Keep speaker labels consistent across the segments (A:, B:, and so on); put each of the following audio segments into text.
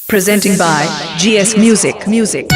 A: Presenting by GS Music.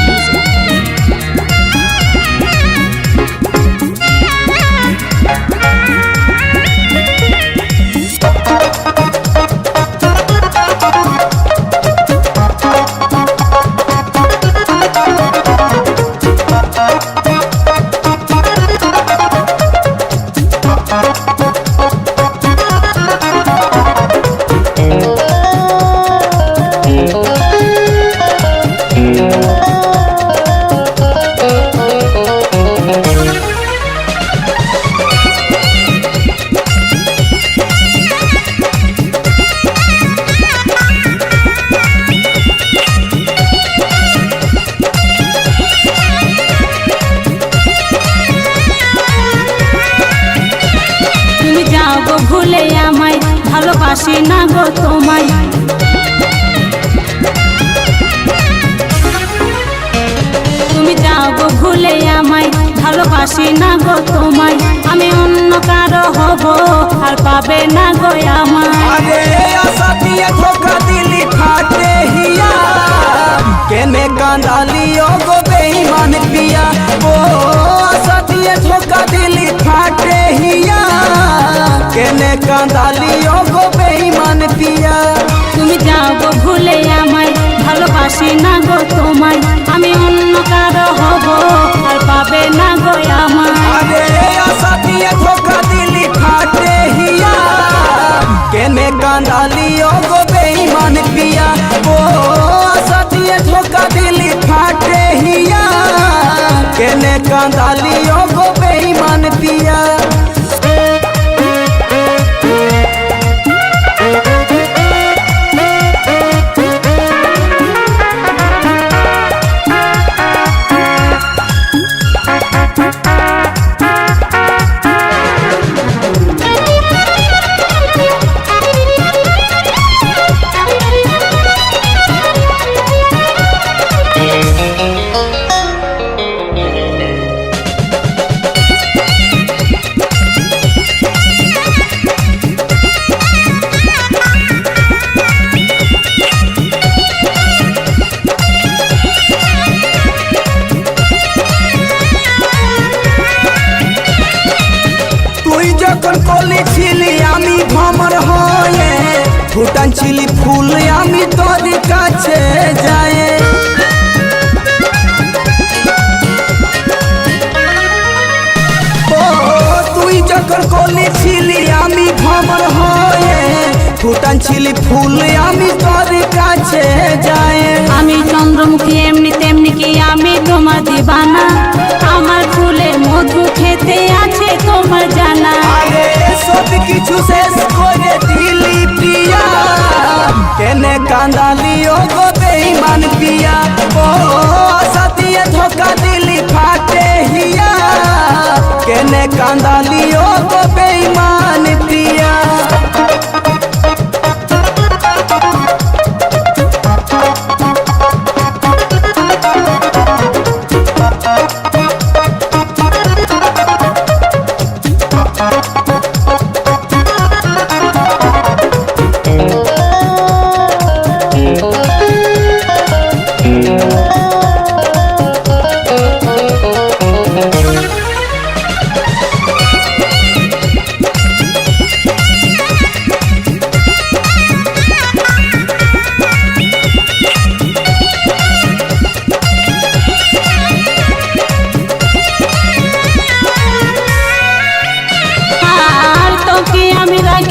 B: ভুলে আমায় ভালোবাসি না গো তোমায় তুমি যাও গো ভুলে আমায় ভালোবাসি না গো তোমায় আমি অন্য কারো হব আর পাবে না গো আমায়
C: अरे आशा दिए धोखा दिली फाटे हिया केने कांदालियो गो बेईमान पिया ओ आशा दिए धोखा दिली फाटे हिया केने कांदालियो गो बेईमान पिया
B: তুমি যাও গো ভুলে আমায় ভালোবাসি না গো তোমায় আমি অন্য কারো হব আর পাবে না গো আমায়
C: अरे आशा दिए धोखा दिली फाटे हिया केने कांदालियो गो बेईमान पिया ओ आशा दिए धोखा दिली फाटे हिया केने कांदालियो गो बेईमान पिया যখন কলি ছিলি আমি ভ্রমর হয়ে ফুটান ছিলি ফুল আমি তোর কাছে যাই ও তুই যখন কলি ছিলি আমি ভ্রমর হয়ে ফুটান ছিলি ফুল আমি তোর কাছে যাই
B: আমি চন্দ্রমুখী এমনি তেমনি কি আমি তোমার দিবানা আমার ফুলে মধু খেতে আছে তোমার জানা
C: আরে সব কিছু শেষ করে দিলি প্রিয়া কেনে কান্দালিও গো বেঈমান পিয়া ও আশা দিয়ে ধোকা দিলি ফাটে হিয়া কেনে কান্দালিও গো বেঈমান পিয়া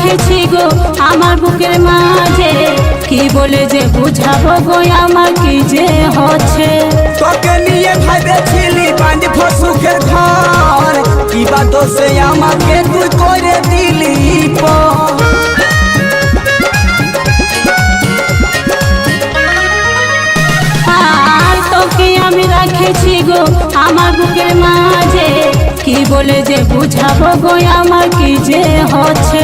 B: রেখেছি গো আমার বুকের মাঝে কি বলে যে বুঝাবো গো আমার কি যে হচ্ছে
C: তোকে নিয়ে ভাবেছিলি বাঁধ ফসুকের ঘর কি বা দোষে আমাকে তুই করে দিলি
B: আর তোকে আমি রেখেছি গো আমার বুকের মাঝে কি বলে যে বুঝাবো গো আমার কি যে হচ্ছে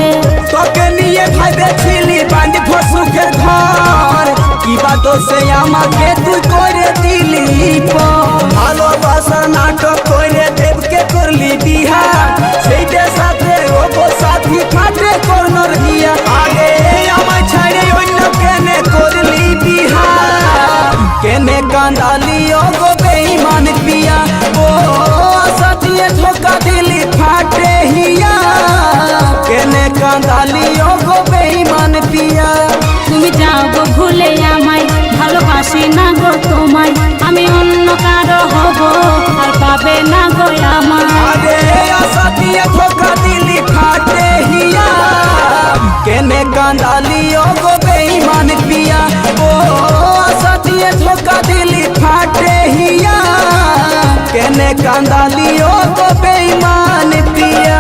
C: তোকে নিয়ে ভাবেছিলি বাঁধ ফসুকের ঘর কি বা দোষে আমাকে তুই করে দিলি ভালোবাসার নাটক করে দেবকে করলি বিহা সেইটা সাথে ও সাথী ফাটে করনর গিয়া আগে আমায় ছাড়ে অন্য কেনে করলি বিহা कांदालियो गो बेईमान पिया ओ सतिए धोखा दिली फाटे हिया केने कांदालियो गो बेईमान पिया
B: তুমি যাও গো ভুলে আমায় ভালোবাসি না গো তোমায় আমি অন্য কারো হব আর পাবে না গো আমায়
C: अरे सतिए धोखा दिली फाटे हिया केने कांदालियो गो बेईमान पिया ओ सतिए धोखा दिली फाटे हिया केने कांदालियो गो बेईमान पिया।